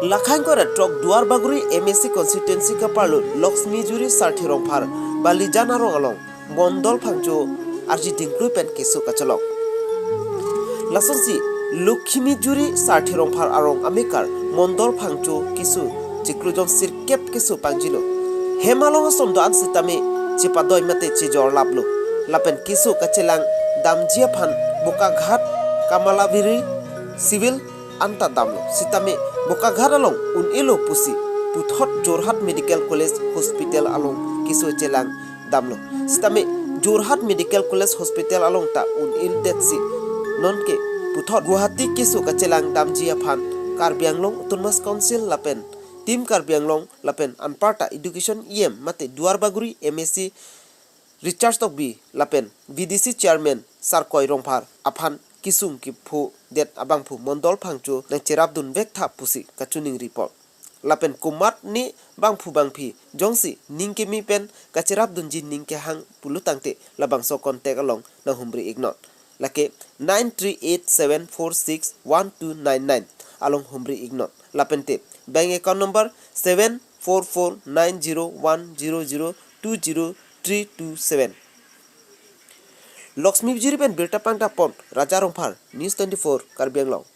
Lakhang ko trok duar baguri MSC constituency ka parlo Lakshmi juri sarthi rong phar bali jana rong along Mondal Phangcho arji dingkru pen Keso kachalok lasonsi Lakshmi juri sarthi rong phar arong amikar Mondal Phangcho Keso jikrujon sirkep Keso pangjilo hemalong somdo ansitame chipadoi mate chijor lablo lapen Keso kachelang damji Aphan Bokaghat Kamalaviri civil anta damlo sitame Bokaghat along un elo pusi puthot Jorhat medical college hospital along Keso chelang damlo sitame Jorhat medical college hospital along ta un il detsi nonke puthot Guwahati Keso kachelang damji Aphan Karbianglong autonomous council lapen tim Karbianglong lapen anparta education mate duar baguri MSc Richard Tokbi lapen VDC chairman sarkoi rongphar Aphan kisung ki phu det abang phu Mondal Phangcho nang Kerap dun vek tha pusi kachuning report lapen kumat ni bang phu bang phi jongsi ningke mi pen Kerap dun jin ningke hang pulu tangte labang so contact along na humri ignot lake 9387461299 along humri ignot lapen te bank account number 7449010020 Lakshmi juri pen berta pangta pon Raja Rongphar News 24 Karbianglong